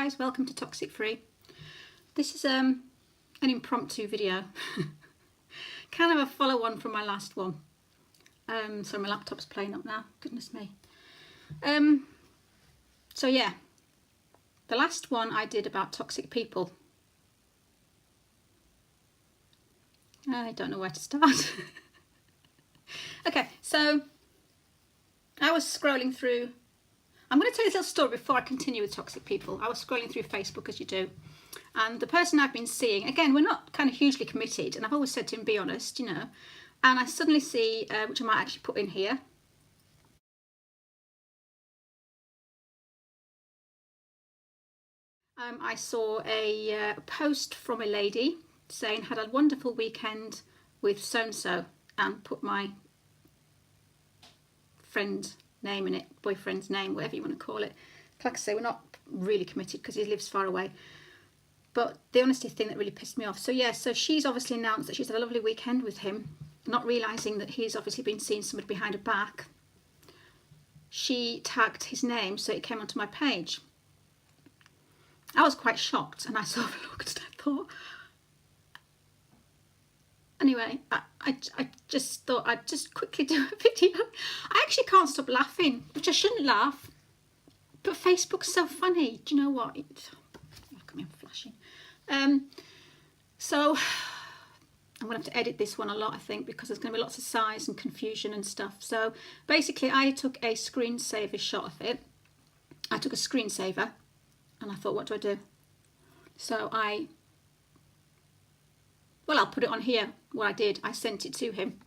guys, welcome to Toxic Free. This is an impromptu video, kind of a follow-on from my last one. So my laptop's playing up now, goodness me. So yeah, the last one I did about toxic people. I don't know where to start. Okay, so I was scrolling through. I'm going to tell you a little story before I continue with toxic people. I was scrolling through Facebook, as you do, and the person I've been seeing, again, we're not kind of hugely committed, and I've always said to him, be honest, you know, and I suddenly see, which I might actually put in here, I saw a post from a lady saying, had a wonderful weekend with so-and-so, and put my friend name in it, boyfriend's name, whatever you want to call it. Like I say, we're not really committed because he lives far away, but the honesty thing that really pissed me off. So yeah, so she's obviously announced that she's had a lovely weekend with him, not realising that he's obviously been seeing somebody behind her back. She tagged his name, so it came onto my page. I was quite shocked, and I sort of looked and I thought, anyway, I just thought I'd just quickly do a video. I actually can't stop laughing, which I shouldn't laugh, but Facebook's so funny. Do you know what? Look at me, I'm flashing. So I'm going to have to edit this one a lot, I think, because there's going to be lots of sighs and confusion and stuff. So basically, I took a screensaver shot of it. I took a screensaver, and I thought, what do I do? So well, I'll put it on here. What I did, I sent it to him.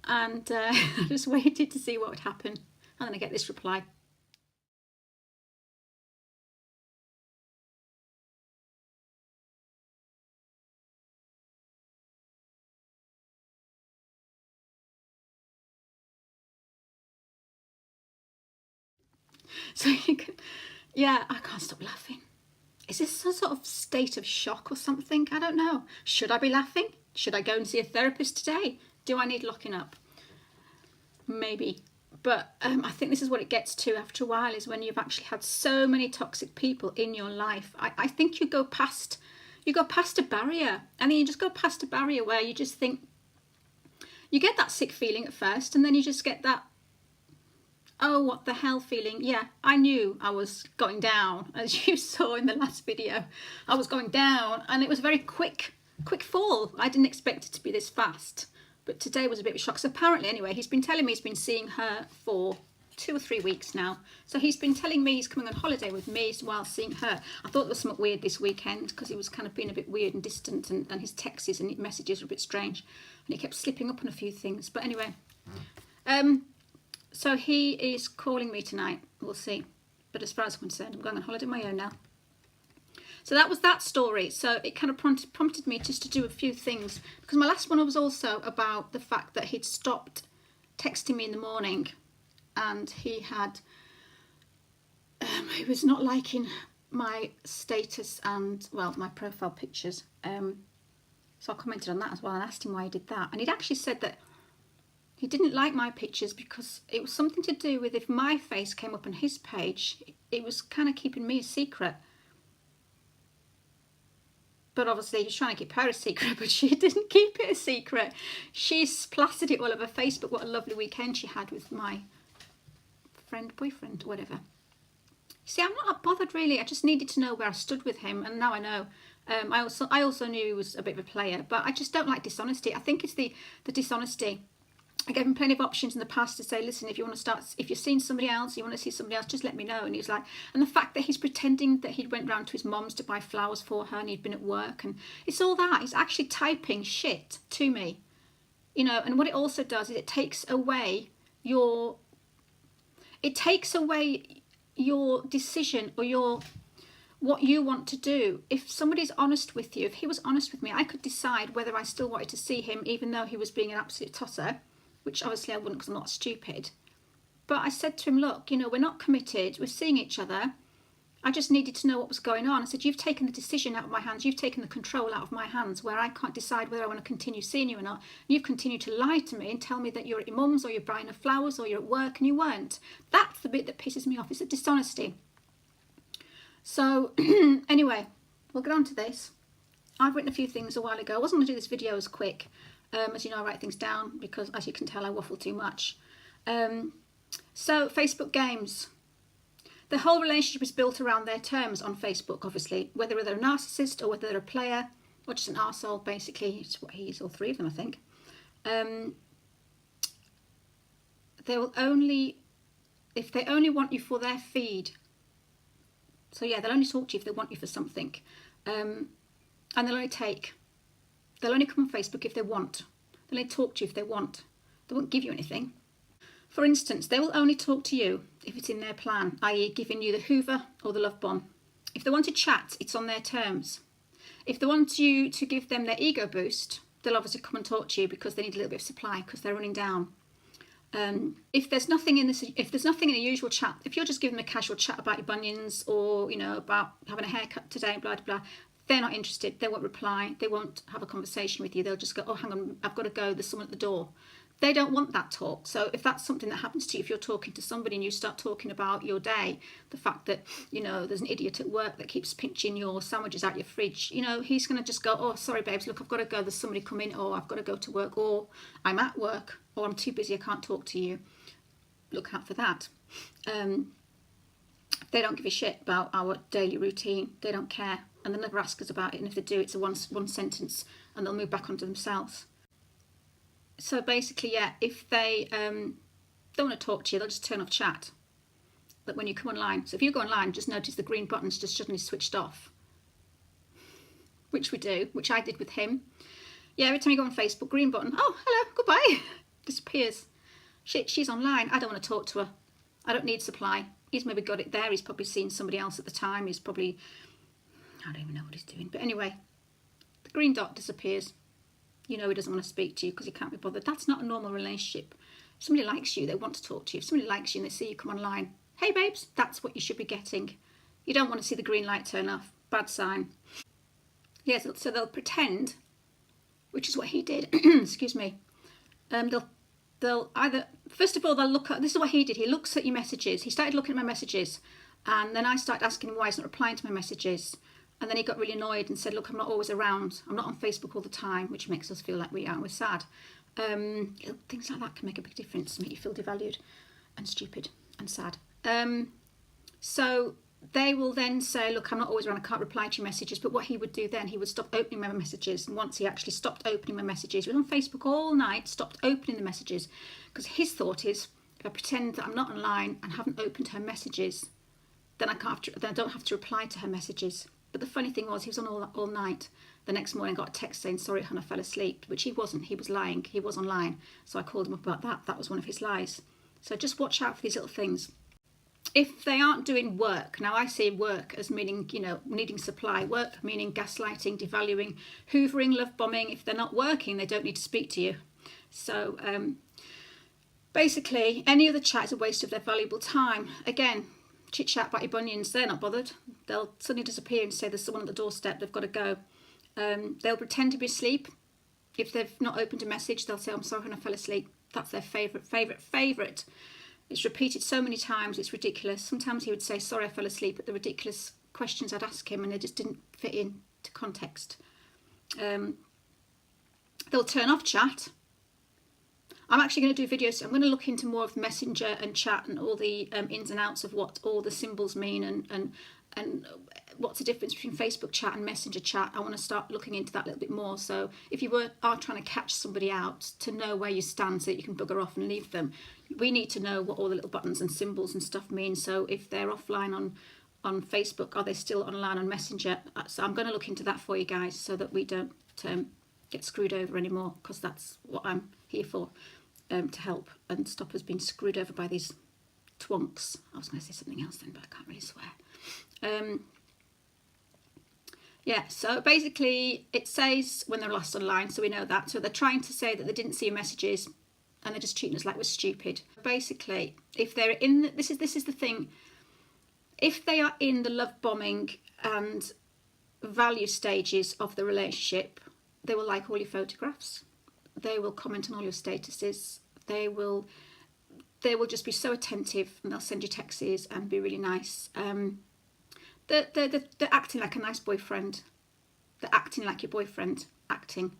And I just waited to see what would happen. And then I get this reply. So you can, yeah, I can't stop laughing. Is this some sort of state of shock or something? I don't know. Should I be laughing? Should I go and see a therapist today? Do I need locking up? Maybe. But I think this is what it gets to after a while, is when you've actually had so many toxic people in your life. I think you go past a barrier, and then you just go past a barrier where you just think, you get that sick feeling at first, and then you just get that, oh, what the hell feeling. Yeah, I knew I was going down, as you saw in the last video. I was going down, and it was a very quick fall. I didn't expect it to be this fast, but today was a bit of a shock. So apparently, anyway, he's been telling me he's been seeing her for 2 or 3 weeks now. So he's been telling me he's coming on holiday with me while seeing her. I thought there was something weird this weekend, because he was kind of being a bit weird and distant, and his texts and messages were a bit strange, and he kept slipping up on a few things. But anyway, so he is calling me tonight. We'll see. But as far as I'm concerned, I'm going on holiday on my own now. So that was that story. So it kind of prompted me just to do a few things, because my last one was also about the fact that he'd stopped texting me in the morning, and he was not liking my status and, well, my profile pictures. So I commented on that as well and asked him why he did that. And he'd actually said that he didn't like my pictures because it was something to do with, if my face came up on his page, it was kind of keeping me a secret. But obviously he was trying to keep her a secret, but she didn't keep it a secret. She's plastered it all over Facebook, what a lovely weekend she had with my boyfriend, whatever. See, I'm not bothered really. I just needed to know where I stood with him, and now I know. I also knew he was a bit of a player, but I just don't like dishonesty. I think it's the dishonesty. I gave him plenty of options in the past to say, listen, if you're seeing somebody else, you want to see somebody else, just let me know. And he was like, and the fact that he's pretending that he'd went round to his mum's to buy flowers for her, and he'd been at work, and it's all that. He's actually typing shit to me, you know. And what it also does is it takes away your decision, or what you want to do. If somebody's honest with you, if he was honest with me, I could decide whether I still wanted to see him, even though he was being an absolute tosser, which obviously I wouldn't, because I'm not stupid. But I said to him, look, you know, we're not committed. We're seeing each other. I just needed to know what was going on. I said, you've taken the decision out of my hands. You've taken the control out of my hands where I can't decide whether I want to continue seeing you or not. You've continued to lie to me and tell me that you're at your mum's or you're buying her flowers or you're at work and you weren't. That's the bit that pisses me off. It's the dishonesty. So anyway, we'll get on to this. I've written a few things a while ago. I wasn't going to do this video as quick. As you know, I write things down because, as you can tell, I waffle too much. So Facebook games. The whole relationship is built around their terms on Facebook, obviously, whether they're a narcissist or whether they're a player or just an arsehole, basically. It's what he is, all three of them, I think. They will only, if they only want you for their feed. So yeah, they'll only talk to you if they want you for something. And they'll only come on Facebook if they want. They'll only talk to you if they want. They won't give you anything. For instance, they will only talk to you if it's in their plan, i.e. giving you the Hoover or the love bomb. If they want to chat, it's on their terms. If they want you to give them their ego boost, they'll obviously come and talk to you because they need a little bit of supply because they're running down. If there's nothing in the usual chat, if you're just giving them a casual chat about your bunions or, you know, about having a haircut today, blah, blah, blah, they're not interested. They won't reply. They won't have a conversation with you. They'll just go, oh, hang on, I've got to go. There's someone at the door. They don't want that talk. So if that's something that happens to you, if you're talking to somebody and you start talking about your day, the fact that, you know, there's an idiot at work that keeps pinching your sandwiches out your fridge, you know, he's going to just go, oh, sorry, babes, look, I've got to go. There's somebody coming, or I've got to go to work, or I'm at work, or I'm too busy, I can't talk to you. Look out for that. They don't give a shit about our daily routine. They don't care. And they never ask us about it. And if they do, it's a one sentence and they'll move back onto themselves. So basically, yeah, if they don't want to talk to you, they'll just turn off chat. But when you come online, so if you go online, just notice the green button's just suddenly switched off. Which we do, which I did with him. Yeah, every time you go on Facebook, green button, oh, hello, goodbye, disappears. Shit, she's online, I don't want to talk to her. I don't need supply. He's maybe got it there, he's probably seen somebody else at the time, he's probably, I don't even know what he's doing. But anyway, the green dot disappears. You know he doesn't want to speak to you because he can't be bothered. That's not a normal relationship. If somebody likes you, they want to talk to you. If somebody likes you and they see you come online, hey babes, that's what you should be getting. You don't want to see the green light turn off. Bad sign. Yes, yeah, so they'll pretend, which is what he did. Excuse me. They'll either, first of all, they'll look at, this is what he did. He looks at your messages. He started looking at my messages. And then I started asking him why he's not replying to my messages. And then he got really annoyed and said, look, I'm not always around. I'm not on Facebook all the time, which makes us feel like we're sad. Things like that can make a big difference, make you feel devalued and stupid and sad. So they will then say, look, I'm not always around, I can't reply to your messages. But what he would do then, he would stop opening my messages. And once he actually stopped opening my messages, he was on Facebook all night, stopped opening the messages. Because his thought is, if I pretend that I'm not online and haven't opened her messages, then I don't have to reply to her messages. But the funny thing was, he was on all night. The next morning I got a text saying, sorry, hon, I fell asleep, which he wasn't. He was lying. He was online. So I called him up about that. That was one of his lies. So just watch out for these little things. If they aren't doing work, now I see work as meaning, you know, needing supply. Work meaning gaslighting, devaluing, hoovering, love bombing. If they're not working, they don't need to speak to you. So basically, any other chat is a waste of their valuable time. Again, chit chat about your bunions, they're not bothered. They'll suddenly disappear and say there's someone at the doorstep, they've got to go. They'll pretend to be asleep. If they've not opened a message, they'll say, I'm sorry when I fell asleep. That's their favourite. It's repeated so many times, it's ridiculous. Sometimes he would say, sorry I fell asleep, but the ridiculous questions I'd ask him and they just didn't fit into context. They'll turn off chat. I'm actually going to do videos. I'm going to look into more of Messenger and chat and all the ins and outs of what all the symbols mean and what's the difference between Facebook chat and Messenger chat. I want to start looking into that a little bit more. So if you are trying to catch somebody out, to know where you stand so that you can bugger off and leave them, we need to know what all the little buttons and symbols and stuff mean. So if they're offline on Facebook, are they still online on Messenger? So I'm going to look into that for you guys so that we don't get screwed over anymore, because that's what I'm here for. To help and stop us being screwed over by these twonks. I was going to say something else then, but I can't really swear. Yeah, so basically it says when they're lost online, so we know that. So they're trying to say that they didn't see your messages. and they're just treating us like we're stupid. Basically, if they're in this is the thing, if they are in the love bombing and value stages of the relationship, they will like all your photographs, they will comment on all your statuses, they will just be so attentive, and they'll send you texts and be really nice. They're acting like a nice boyfriend. They're acting like your boyfriend, acting.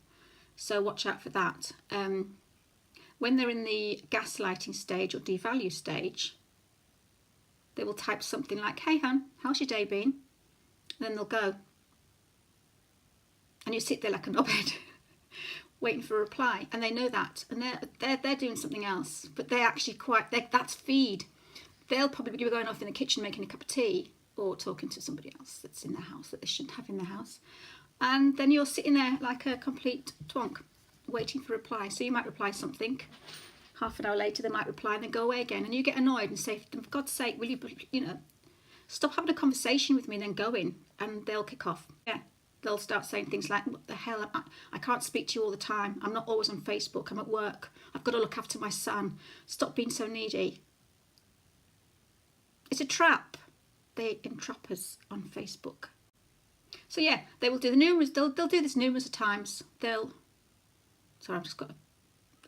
So watch out for that. When they're in the gaslighting stage or devalue stage, they will type something like, "Hey, hon, how's your day been?" And then they'll go. And you sit there like a knobhead, waiting for a reply. And they know that. And they're doing something else. But they're actually that's feed. They'll probably be going off in the kitchen making a cup of tea, or talking to somebody else that's in their house that they shouldn't have in their house. And then you're sitting there like a complete twonk, waiting for a reply. So you might reply something, half an hour later they might reply, and then go away again, and you get annoyed and say, "For God's sake, will you stop having a conversation with me and then go in?" And they'll kick off. Yeah, they'll start saying things like, "What the hell, I can't speak to you all the time, I'm not always on Facebook, I'm at work, I've got to look after my son, stop being so needy." It's a trap. They entrap us on Facebook. So yeah, they will do they'll do this numerous of times. Sorry, I've just got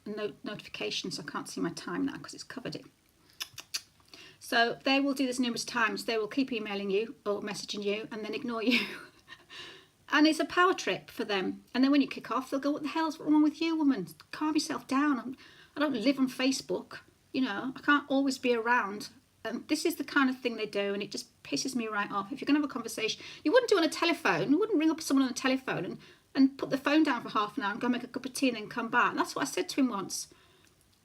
a notification, so I can't see my time now because it's covered it. So they will do this numerous times. They will keep emailing you or messaging you and then ignore you. And it's a power trip for them. And then when you kick off, they'll go, "What the hell's wrong with you, woman? Calm yourself down. I don't live on Facebook. I can't always be around." And this is the kind of thing they do, and it just pisses me right off. If you're going to have a conversation, you wouldn't do it on a telephone. You wouldn't ring up someone on a telephone and put the phone down for half an hour and go make a cup of tea and then come back. And that's what I said to him once.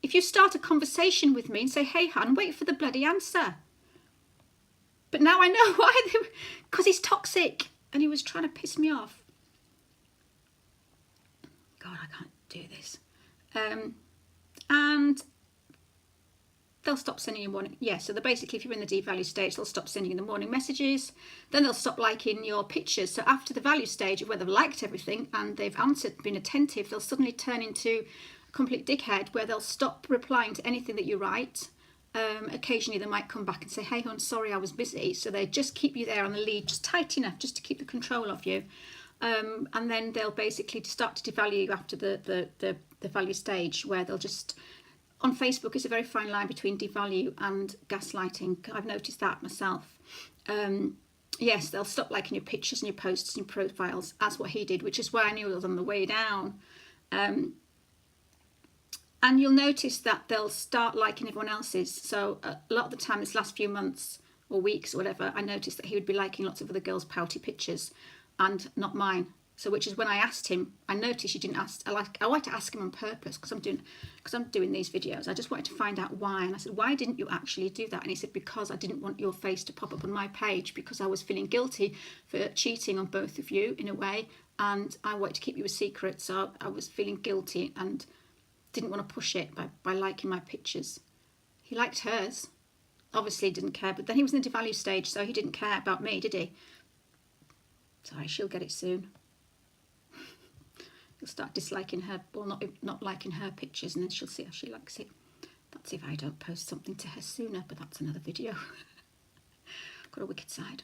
If you start a conversation with me and say, "Hey, hon," wait for the bloody answer. But now I know why. Because he's toxic, and he was trying to piss me off. God, I can't do this. And they'll stop sending you morning. Yeah, so basically, if you're in the devalue stage, they'll stop sending you the morning messages. Then they'll stop liking your pictures. So after the value stage, where they've liked everything and they've answered, been attentive, they'll suddenly turn into a complete dickhead, where they'll stop replying to anything that you write. Occasionally, they might come back and say, "Hey, hon, sorry, I was busy." So they just keep you there on the lead, just tight enough, just to keep the control of you. And then they'll basically start to devalue you after the value stage, where they'll just... On Facebook, it's a very fine line between devalue and gaslighting. I've noticed that myself. Yes, they'll stop liking your pictures and your posts and your profiles, as what he did, which is why I knew it was on the way down. And you'll notice that they'll start liking everyone else's. So a lot of the time, this last few months or weeks or whatever, I noticed that he would be liking lots of other girls' pouty pictures and not mine. So, which is when I asked him, I noticed you didn't ask. I like to ask him on purpose because I'm doing these videos. I just wanted to find out why, and I said, "Why didn't you actually do that?" And he said, "Because I didn't want your face to pop up on my page, because I was feeling guilty for cheating on both of you in a way, and I wanted to keep you a secret. So I was feeling guilty and didn't want to push it by liking my pictures." He liked hers. Obviously, didn't care. But then he was in the devalue stage, so he didn't care about me, did he? Sorry, she'll get it soon. He'll start disliking her, well, not liking her pictures, and then she'll see how she likes it. That's if I don't post something to her sooner, but that's another video. Got a wicked side.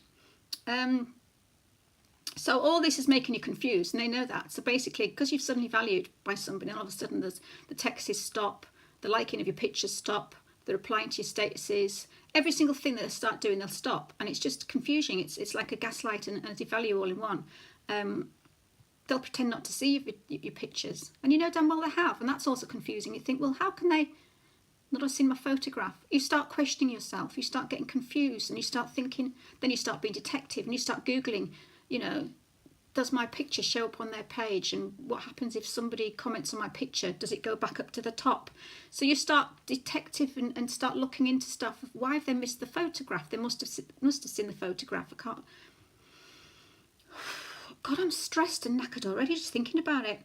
So all this is making you confused, and they know that. So basically, because you've suddenly valued by somebody, and all of a sudden the texts stop, the liking of your pictures stop, the replying to your statuses, every single thing that they start doing, they'll stop, and it's just confusing. It's like a gaslight and a devalue all in one. They'll pretend not to see your pictures, and you know damn well they have, and that's also confusing. You think, well, how can they not have seen my photograph? You start questioning yourself, you start getting confused, and you start thinking, then you start being detective, and you start Googling, does my picture show up on their page, and what happens if somebody comments on my picture? Does it go back up to the top? So you start detective and start looking into stuff of why have they missed the photograph? They must have seen the photograph. I can't... God, I'm stressed and knackered already just thinking about it.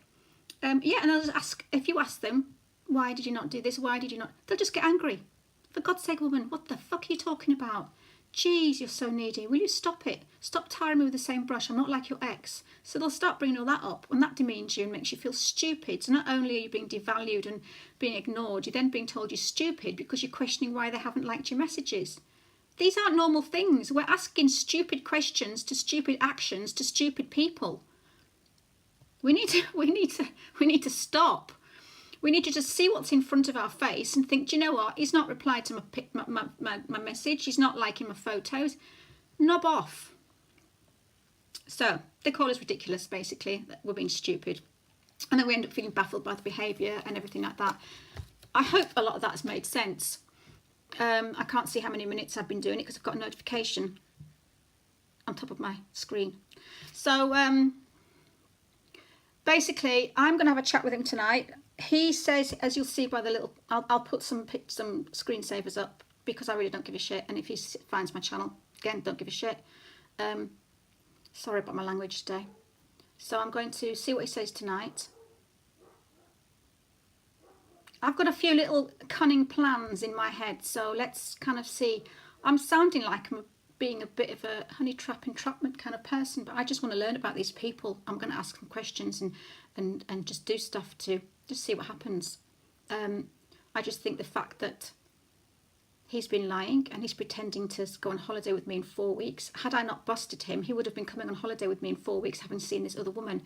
Yeah, and they'll just ask, if you ask them, "Why did you not do this? Why did you not?" They'll just get angry. "For God's sake, woman, what the fuck are you talking about? Geez, you're so needy. Will you stop it? Stop tiring me with the same brush. I'm not like your ex. So they'll start bringing all that up, and that demeans you and makes you feel stupid. So not only are you being devalued and being ignored, you're then being told you're stupid because you're questioning why they haven't liked your messages. These aren't normal things. We're asking stupid questions to stupid actions to stupid people. We need to stop. We need to just see what's in front of our face and think, do you know what? He's not replied to my message. He's not liking my photos. Knob off. So they call us ridiculous, basically, that we're being stupid. And then we end up feeling baffled by the behaviour and everything like that. I hope a lot of that has made sense. I can't see how many minutes I've been doing it because I've got a notification on top of my screen. So basically, I'm going to have a chat with him tonight. He says, as you'll see by the little, I'll put some screensavers up because I really don't give a shit. And if he finds my channel, again, don't give a shit. Sorry about my language today. So I'm going to see what he says tonight. I've got a few little cunning plans in my head, so let's kind of see. I'm sounding like I'm being a bit of a honey trap entrapment kind of person, but I just want to learn about these people. I'm going to ask them questions and just do stuff to just see what happens. I just think the fact that he's been lying and he's pretending to go on holiday with me in 4 weeks. Had I not busted him, he would have been coming on holiday with me in 4 weeks, having seen this other woman.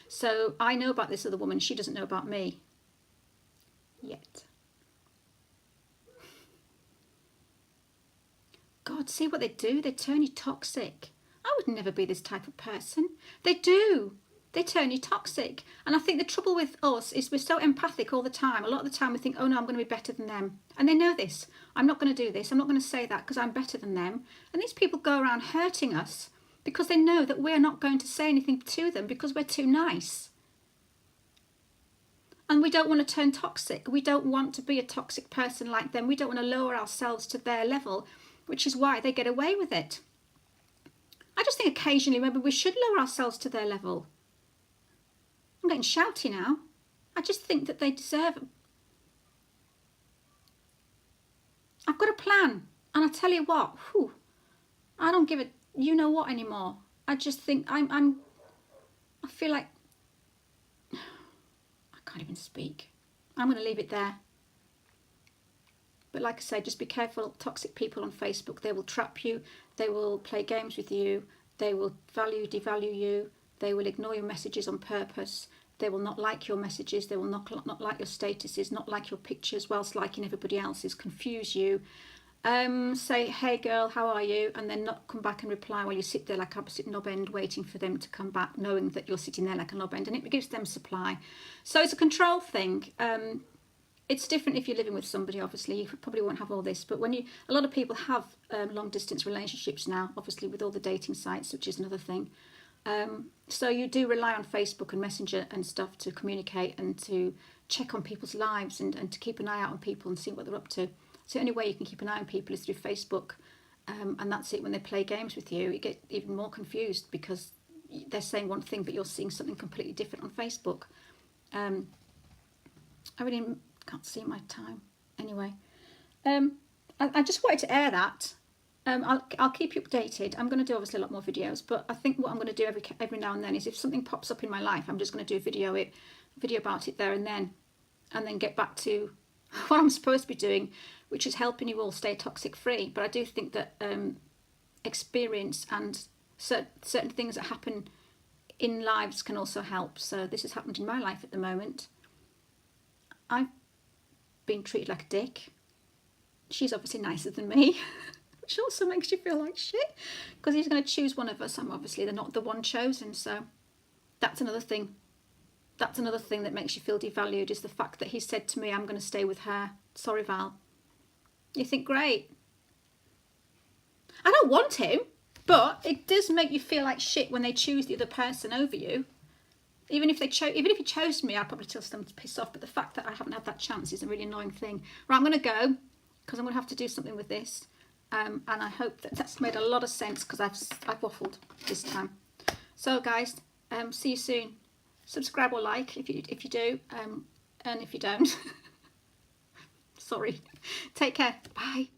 So I know about this other woman. She doesn't know about me yet. God, see what they do? They turn you toxic. I would never be this type of person. They do. They turn you toxic. And I think the trouble with us is we're so empathic all the time. A lot of the time we think, oh no, I'm going to be better than them. And they know this. I'm not going to do this. I'm not going to say that because I'm better than them. And these people go around hurting us because they know that we're not going to say anything to them because we're too nice. And we don't want to turn toxic. We don't want to be a toxic person like them. We don't want to lower ourselves to their level, which is why they get away with it. I just think occasionally maybe we should lower ourselves to their level. I'm getting shouty now. I just think that they deserve. I've got a plan. And I tell you what, I don't give a you know what anymore. I just think I feel like I can't even speak. I'm going to leave it there. But like I say, just be careful. Toxic people on Facebook, they will trap you. They will play games with you. They will devalue you. They will ignore your messages on purpose. They will not like your messages. They will not like your statuses, not like your pictures whilst liking everybody else's, confuse you. Say, hey girl, how are you? And then not come back and reply while you sit there like opposite knob end waiting for them to come back, knowing that you're sitting there like a knob end, and it gives them supply. So it's a control thing. It's different if you're living with somebody, obviously. You probably won't have all this, but when a lot of people have long distance relationships now, obviously with all the dating sites, which is another thing. So you do rely on Facebook and Messenger and stuff to communicate and to check on people's lives and to keep an eye out on people and see what they're up to. So the only way you can keep an eye on people is through Facebook, and that's it. When they play games with you, you get even more confused because they're saying one thing but you're seeing something completely different on Facebook. I really can't see my time. Anyway, I just wanted to air that. I'll keep you updated. I'm going to do obviously a lot more videos, but I think what I'm going to do every now and then is if something pops up in my life, I'm just going to do a video about it there and then get back to what I'm supposed to be doing, which is helping you all stay toxic free. But I do think that experience and certain things that happen in lives can also help. So this has happened in my life at the moment. I've been treated like a dick. She's obviously nicer than me. Which also makes you feel like shit because he's going to choose one of us. I'm obviously not the one chosen, so that's another thing. That's another thing that makes you feel devalued is the fact that he said to me, I'm going to stay with her. Sorry, Val. You think, great. I don't want him, but it does make you feel like shit when they choose the other person over you. Even if he chose me, I'd probably still piss off, but the fact that I haven't had that chance is a really annoying thing. Right, I'm going to go because I'm going to have to do something with this. And I hope that's made a lot of sense because I've waffled this time. So guys, see you soon. Subscribe or like if you do, and if you don't, sorry. Take care. Bye.